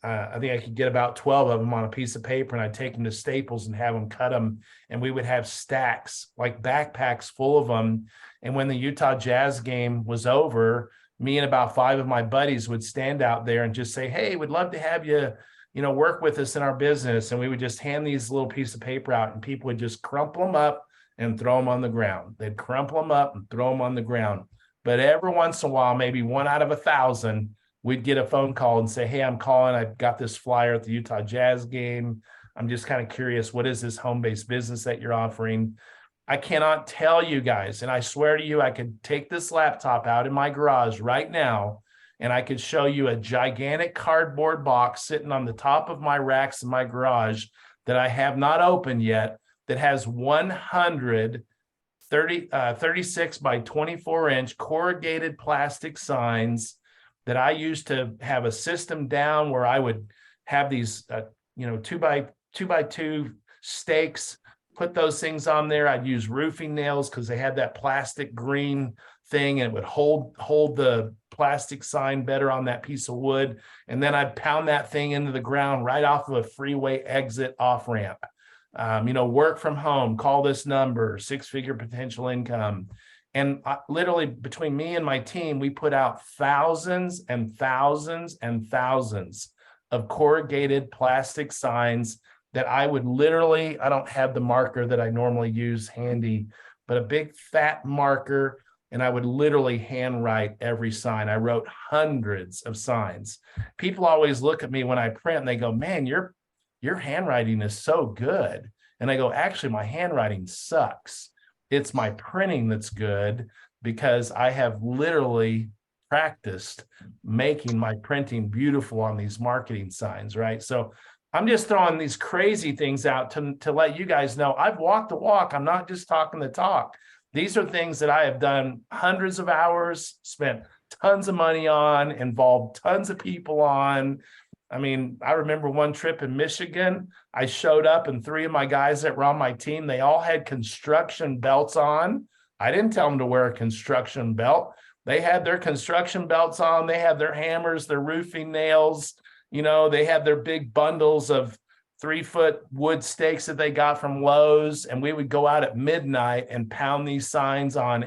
I think I could get about 12 of them on a piece of paper, and I'd take them to Staples and have them cut them. And we would have stacks, like backpacks full of them. And when the Utah Jazz game was over, me and about 5 of my buddies would stand out there and just say, hey, we'd love to have you, you know, work with us in our business. And we would just hand these little piece of paper out, and people would just crumple them up and throw them on the ground. They'd crumple them up and throw them on the ground. But every once in a while, maybe 1 out of 1,000, we'd get a phone call and say, hey, I'm calling. I've got this flyer at the Utah Jazz game. I'm just kind of curious, what is this home-based business that you're offering? I cannot tell you guys, and I swear to you, I could take this laptop out in my garage right now, and I could show you a gigantic cardboard box sitting on the top of my racks in my garage that I have not opened yet, that has 36 by 24 inch corrugated plastic signs that I used to have a system down where I would have these, 2x2 stakes, put those things on there. I'd use roofing nails because they had that plastic green thing, and it would hold the plastic sign better on that piece of wood. And then I'd pound that thing into the ground right off of a freeway exit off ramp. Work from home, call this number, 6-figure potential income. And literally between me and my team, we put out thousands and thousands and thousands of corrugated plastic signs that I would literally, I don't have the marker that I normally use handy, but a big fat marker, and I would literally handwrite every sign. I wrote hundreds of signs. People always look at me when I print and they go, man, your handwriting is so good. And I go, actually, my handwriting sucks. It's my printing that's good, because I have literally practiced making my printing beautiful on these marketing signs, right? So I'm just throwing these crazy things out to let you guys know I've walked the walk. I'm not just talking the talk. These are things that I have done hundreds of hours, spent tons of money on, involved tons of people on. I mean, I remember one trip in Michigan, I showed up and 3 of my guys that were on my team, they all had construction belts on. I didn't tell them to wear a construction belt. They had their construction belts on. They had their hammers, their roofing nails. They had their big bundles of 3-foot wood stakes that they got from Lowe's. And we would go out at midnight and pound these signs on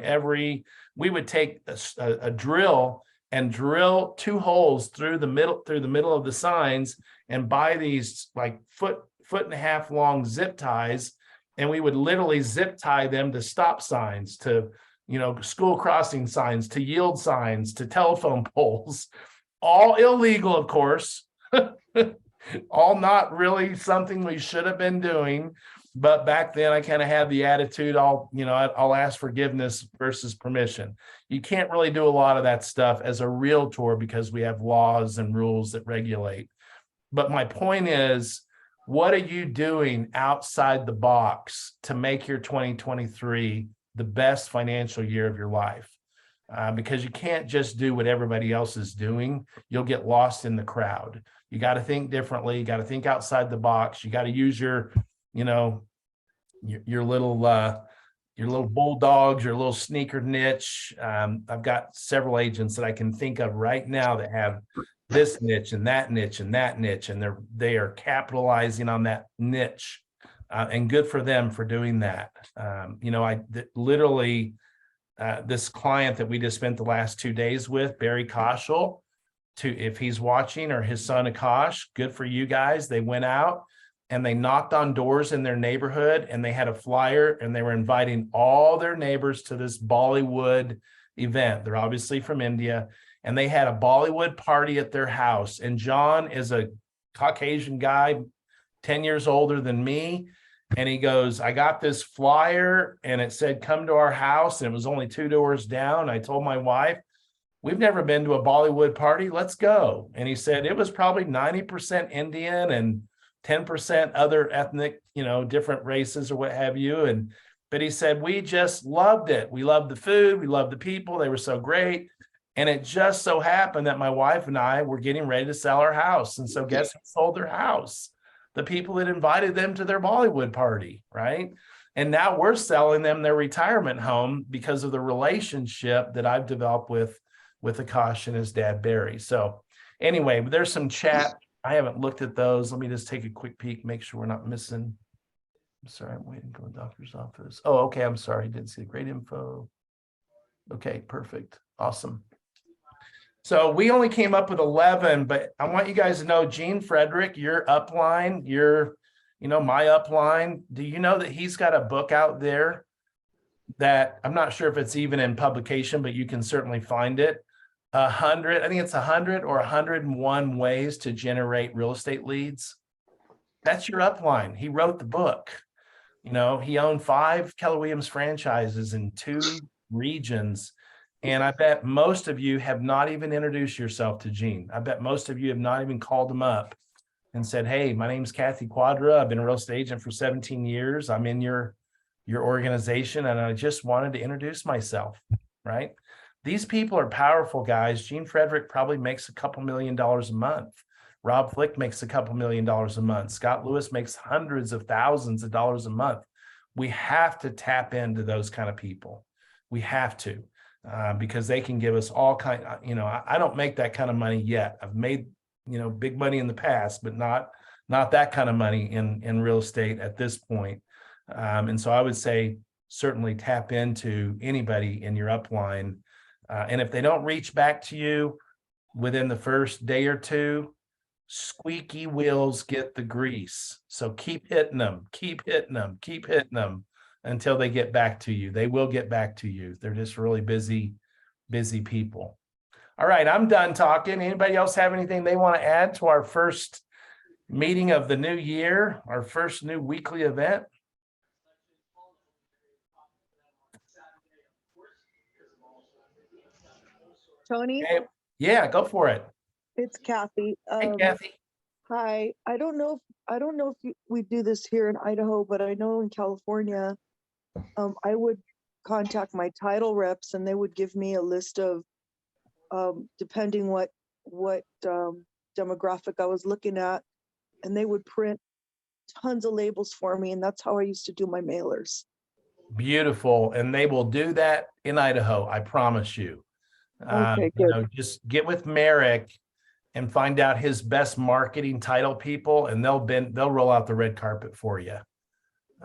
we would take a drill and drill 2 holes through the middle of the signs, and buy these like foot and a half long zip ties And we would literally zip tie them to stop signs, to, school crossing signs, to yield signs, to telephone poles, all illegal, of course. All not really something we should have been doing. But back then I kind of had the attitude, I'll ask forgiveness versus permission. You can't really do a lot of that stuff as a realtor because we have laws and rules that regulate. But my point is, what are you doing outside the box to make your 2023 the best financial year of your life? Because you can't just do what everybody else is doing. You'll get lost in the crowd. You got to think differently. You got to think outside the box. You got to use your little bulldogs, your little sneaker niche. I've got several agents that I can think of right now that have this niche and that niche and that niche, and they are capitalizing on that niche, and good for them for doing that. This client that we just spent the last 2 days with, Barry Koschel, if he's watching, or his son Akash, good for you guys. They went out and they knocked on doors in their neighborhood, and they had a flyer, and they were inviting all their neighbors to this Bollywood event. They're obviously from India, and they had a Bollywood party at their house. And John is a Caucasian guy, 10 years older than me. And he goes, I got this flyer and it said, come to our house. And it was only 2 doors down. I told my wife, we've never been to a Bollywood party. Let's go. And he said, it was probably 90% Indian and 10% other ethnic, different races or what have you. But he said, we just loved it. We loved the food. We loved the people. They were so great. And it just so happened that my wife and I were getting ready to sell our house. And so guess who sold their house? The people that invited them to their Bollywood party, right? And now we're selling them their retirement home because of the relationship that I've developed with Akash and his dad, Barry. So anyway, there's some chat. I haven't looked at those. Let me just take a quick peek, make sure we're not missing. I'm sorry, I'm waiting for the doctor's office. Oh, okay, I'm sorry, didn't see the great info. Okay, perfect, awesome. So we only came up with 11, but I want you guys to know, Gene Frederick, your upline, my upline, do you know that he's got a book out there that I'm not sure if it's even in publication, but you can certainly find it. 100, I think it's 100 or 101 ways to generate real estate leads. That's your upline. He wrote the book. He owned 5 Keller Williams franchises in 2 regions. And I bet most of you have not even introduced yourself to Gene. I bet most of you have not even called him up and said, hey, my name's Kathy Quadra. I've been a real estate agent for 17 years. I'm in your organization, and I just wanted to introduce myself, right? These people are powerful guys. Gene Frederick probably makes a couple $1 million a month. Rob Flick makes a couple $1 million a month. Scott Lewis makes hundreds of thousands of dollars a month. We have to tap into those kind of people. We have to. Because they can give us all kind. I don't make that kind of money yet. I've made big money in the past, but not that kind of money in real estate at this point. And so I would say certainly tap into anybody in your upline. And if they don't reach back to you within the first day or two, squeaky wheels get the grease. So keep hitting them, keep hitting them, keep hitting them until they get back to you. They will get back to you. They're just really busy people. All right, I'm done talking. Anybody else have anything they want to add to our first meeting of the new year, our first new weekly event? Tony, Okay. Yeah, go for it. it's Kathy. Hey, Kathy. Hi. I don't know if we do this here in Idaho, but I know in California, I would contact my title reps and they would give me a list of, depending what demographic I was looking at, and they would print tons of labels for me. And that's how I used to do my mailers. Beautiful. And they will do that in Idaho. I promise you. Okay, good. Just get with Merrick and find out his best marketing title people, and they'll roll out the red carpet for you.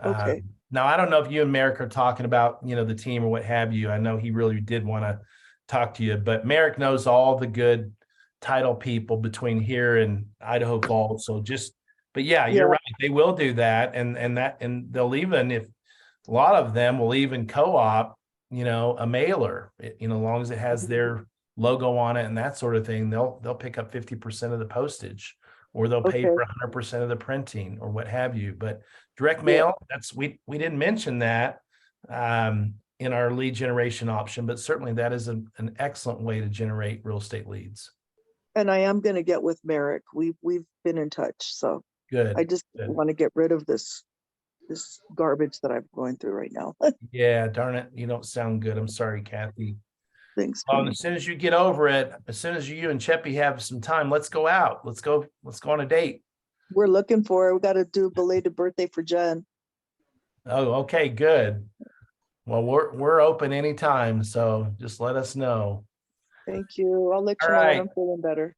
Okay. Now, I don't know if you and Merrick are talking about, the team or what have you. I know he really did want to talk to you, but Merrick knows all the good title people between here and Idaho Falls. So just But yeah, you're right. They will do that. And they'll even, if a lot of them will even co-op, a mailer, as long as it has their logo on it and that sort of thing, they'll pick up 50% of the postage, or they'll pay Okay. for 100% of the printing or what have you. But direct mail, we didn't mention that in our lead generation option, but certainly that is an excellent way to generate real estate leads. And I am gonna get with Merrick. We've been in touch, so Good. I just Good. want to get rid of this garbage that I'm going through right now. Yeah, darn it. You don't sound good. I'm sorry, Kathy. Thanks. Well, Tony. as soon as you get over it, as soon as you and Cheppy have some time, let's go out. Let's go on a date. We're looking for it. We got to do a belated birthday for Jen. Oh, okay, good. Well, we're open anytime, so just let us know. Thank you. I'll let you All know when right. I'm feeling better.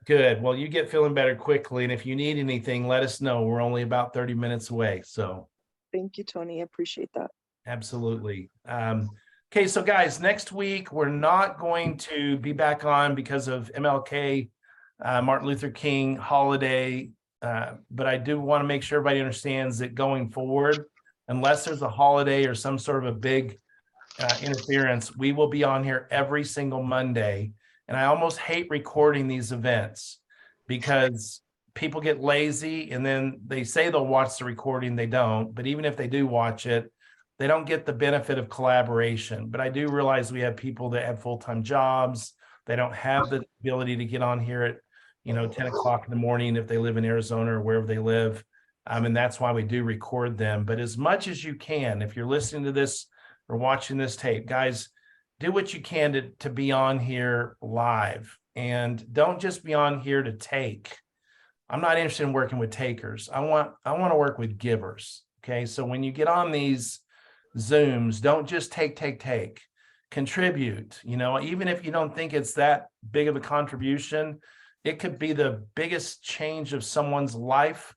Good. Well, you get feeling better quickly, and if you need anything, let us know. We're only about 30 minutes away, so Thank you, Tony. I appreciate that. absolutely. Okay, so guys, next week we're not going to be back on because of MLK, Martin Luther King holiday, but I do want to make sure everybody understands that going forward, unless there's a holiday or some sort of a big interference, we will be on here every single Monday. And I almost hate recording these events because people get lazy and then they say they'll watch the recording, they don't. But even if they do watch it, they don't get the benefit of collaboration. But I do realize we have people that have full-time jobs. They don't have the ability to get on here at 10 o'clock in the morning if they live in Arizona or wherever they live. And that's why we do record them. But as much as you can, if you're listening to this or watching this tape, guys, do what you can to be on here live, and don't just be on here to take. I'm not interested in working with takers. I want to work with givers. Okay. So when you get on these Zooms, don't just take, contribute, even if you don't think it's that big of a contribution, it could be the biggest change of someone's life.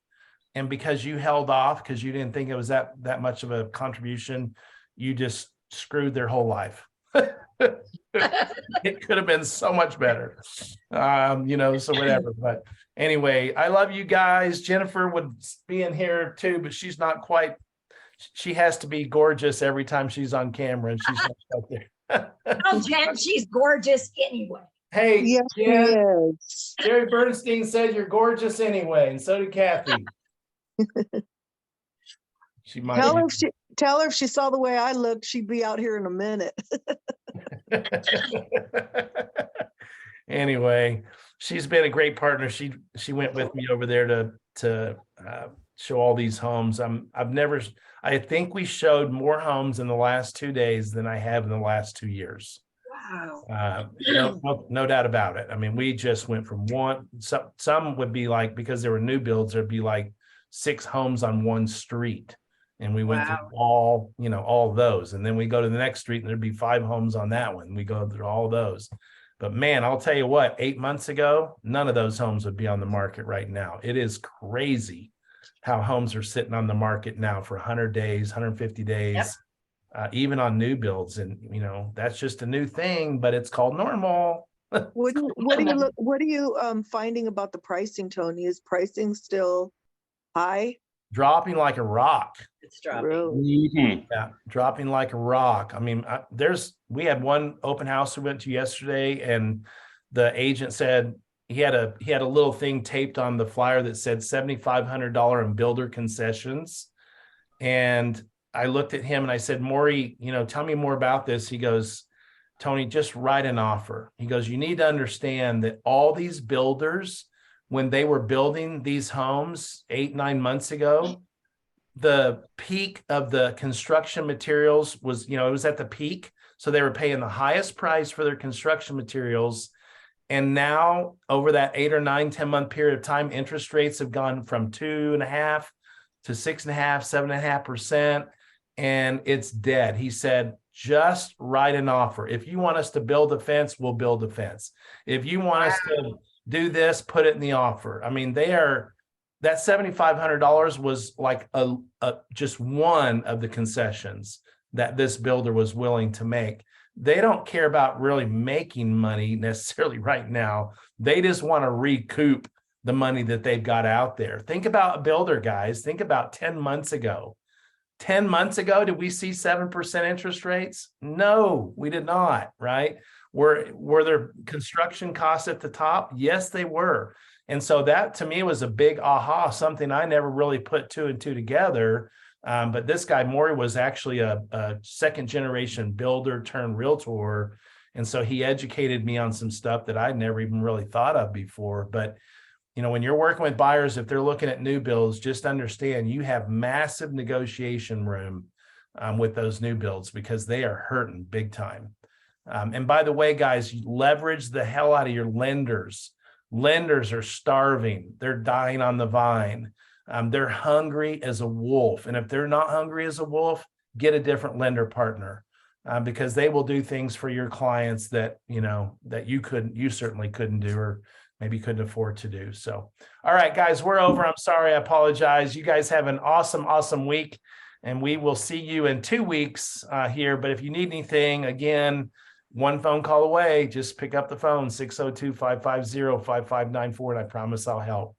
And because you held off, because you didn't think it was that much of a contribution, you just screwed their whole life. It could have been so much better, so whatever. But anyway, I love you guys. Jennifer would be in here too, but she's not quite. She has to be gorgeous every time she's on camera, and she's not out there. Oh, Jen, she's gorgeous anyway. Hey, Yes, he Jen, is. Jerry Bernstein said you're gorgeous anyway, and so did Kathy. She might Tell her if she saw the way I looked, she'd be out here in a minute. Anyway, she's been a great partner. She went with me over there to show all these homes. I think we showed more homes in the last 2 days than I have in the last 2 years. Wow. No doubt about it. I mean, we just went from some would be like, because there were new builds, there'd be like 6 homes on one street. And we went through all those. And then we go to the next street and there'd be 5 homes on that one. We go through all those. But man, I'll tell you what, 8 months ago, none of those homes would be on the market right now. It is crazy how homes are sitting on the market now for 100 days, 150 days, even on new builds. And, that's just a new thing, but it's called normal. What are you finding about the pricing, Tony? Is pricing still high? Dropping like a rock. It's dropping. Really? Mhm. Yeah, dropping like a rock. I mean, we had one open house we went to yesterday, and the agent said he had a little thing taped on the flyer that said $7,500 in builder concessions. And I looked at him and I said, Maury, tell me more about this. He goes, Tony, just write an offer. He goes, you need to understand that all these builders, when they were building these homes 8-9 months ago, the peak of the construction materials was, it was at the peak. So they were paying the highest price for their construction materials. And now over that 8 or 9, 10 month period of time, interest rates have gone from 2.5 to 6.5, 7.5%. And it's dead. He said, just write an offer. If you want us to build a fence, we'll build a fence. If you want us to do this, put it in the offer. I mean, that $7,500 was like just one of the concessions that this builder was willing to make. They don't care about really making money necessarily right now. They just want to recoup the money that they've got out there. Think about a builder, guys. Think about 10 months ago. 10 months ago, did we see 7% interest rates? No, we did not, right? Were there construction costs at the top? Yes, they were. And so that to me was a big aha, something I never really put two and two together. But this guy, Maury, was actually a second generation builder turned realtor. And so he educated me on some stuff that I'd never even really thought of before. But, you know, when you're working with buyers, if they're looking at new builds, just understand you have massive negotiation room with those new builds because they are hurting big time. And by the way, guys, leverage the hell out of your lenders. Lenders are starving. They're dying on the vine. They're hungry as a wolf. And if they're not hungry as a wolf, get a different lender partner because they will do things for your clients that, you know, that you certainly couldn't do or maybe couldn't afford to do. So, all right, guys, we're over. I'm sorry. I apologize. You guys have an awesome, awesome week. And we will see you in 2 weeks here. But if you need anything, again, one phone call away, just pick up the phone, 602-550-5594, and I promise I'll help.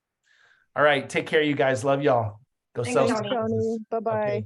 All right, take care, you guys. Love y'all. Go Thanks, sell Tony. some houses. Bye-bye. Okay.